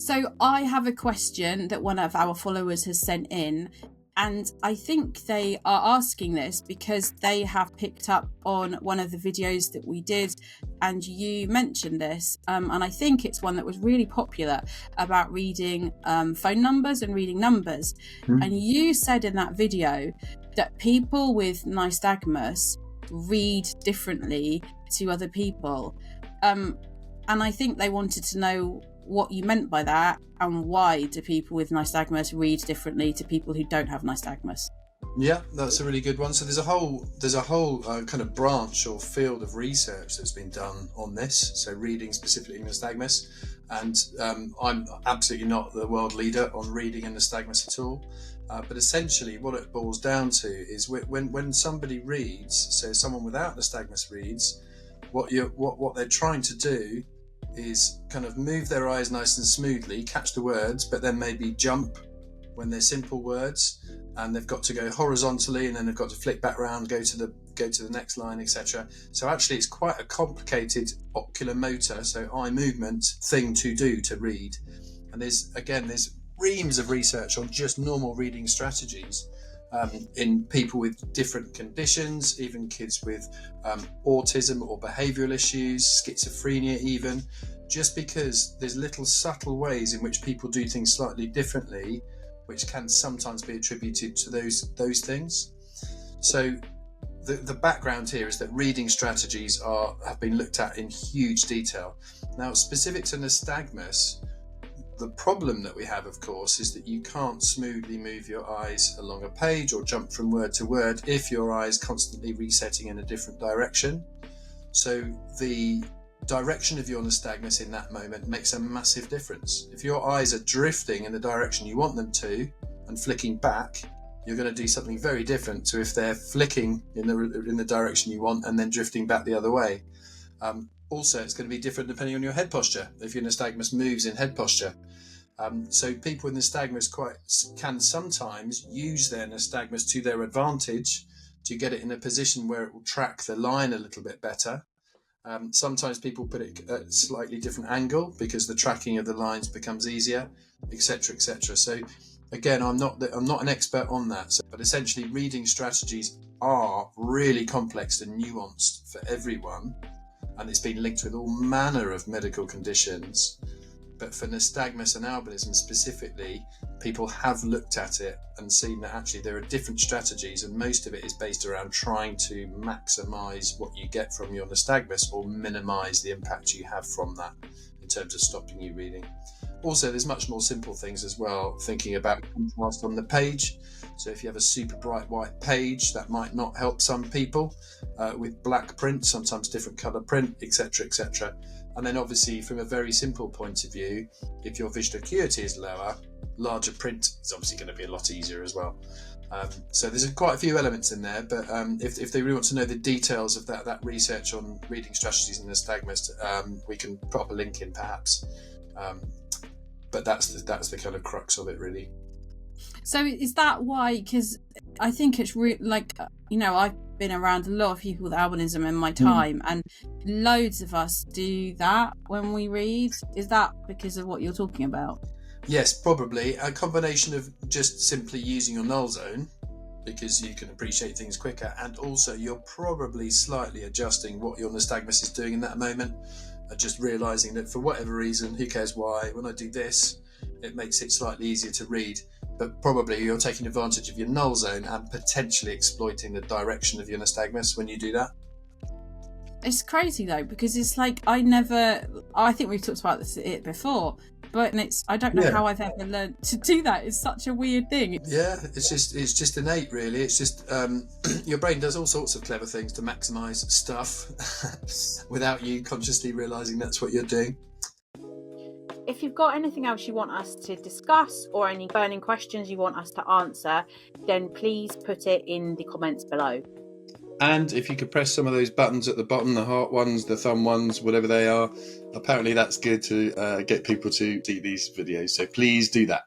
So I have a question that one of our followers has sent in, and I think they are asking this because they have picked up on one of the videos that we did, and you mentioned this, and I think it's one that was really popular about reading phone numbers and reading numbers. And you said in that video that people with nystagmus read differently to other people, and I think they wanted to know what you meant by that, and why do people with nystagmus read differently to people who don't have nystagmus? Yeah, that's a really good one. So there's a whole kind of branch or field of research that's been done on this. So reading specifically nystagmus, and I'm absolutely not the world leader on reading and nystagmus at all. But essentially, what it boils down to is when somebody reads, so someone without nystagmus reads, what they're trying to do is kind of move their eyes nice and smoothly, catch the words, but then maybe jump when they're simple words, and they've got to go horizontally, and then they've got to flick back round, go to the next line, etc. So actually it's quite a complicated ocular motor, so eye movement thing to do to read. And there's reams of research on just normal reading strategies in people with different conditions, even kids with autism or behavioural issues, schizophrenia even, just because there's little subtle ways in which people do things slightly differently, which can sometimes be attributed to those things. So the background here is that reading strategies have been looked at in huge detail. Now, specific to nystagmus, the problem that we have, of course, is that you can't smoothly move your eyes along a page or jump from word to word if your eye is constantly resetting in a different direction. So the direction of your nystagmus in that moment makes a massive difference. If your eyes are drifting in the direction you want them to and flicking back, you're going to do something very different to if they're flicking in the direction you want and then drifting back the other way. Also, it's going to be different depending on your head posture, if your nystagmus moves in head posture. So people with nystagmus can sometimes use their nystagmus to their advantage to get it in a position where it will track the line a little bit better. Sometimes people put it at a slightly different angle because the tracking of the lines becomes easier, etc., etc. So again, I'm not an expert on that, but essentially reading strategies are really complex and nuanced for everyone, and it's been linked with all manner of medical conditions. But for nystagmus and albinism specifically, people have looked at it and seen that actually there are different strategies, and most of it is based around trying to maximise what you get from your nystagmus or minimise the impact you have from that in terms of stopping you reading. Also, there's much more simple things as well, thinking about contrast on the page. So if you have a super bright white page, that might not help some people with black print, sometimes different colour print, etc., etc. And then obviously from a very simple point of view, if your visual acuity is lower, larger print is obviously going to be a lot easier as well. So there's quite a few elements in there, but if they really want to know the details of that research on reading strategies in nystagmus, we can put up a link in perhaps. But that's the kind of crux of it, really. So is that why? Because I think it's I've been around a lot of people with albinism in my time, and loads of us do that when we read. Is that because of what you're talking about? Yes, probably a combination of just simply using your null zone, because you can appreciate things quicker, and also you're probably slightly adjusting what your nystagmus is doing in that moment, and just realising that for whatever reason, who cares why, when I do this, it makes it slightly easier to read. But probably you're taking advantage of your null zone and potentially exploiting the direction of your nystagmus when you do that. It's crazy though, because it's like I think we've talked about this before, but I don't know how I've ever learned to do that. It's such a weird thing. Yeah, it's just innate, really. It's just your brain does all sorts of clever things to maximise stuff without you consciously realising that's what you're doing. If you've got anything else you want us to discuss or any burning questions you want us to answer, then please put it in the comments below. And if you could press some of those buttons at the bottom, the heart ones, the thumb ones, whatever they are, apparently that's good to get people to see these videos. So please do that.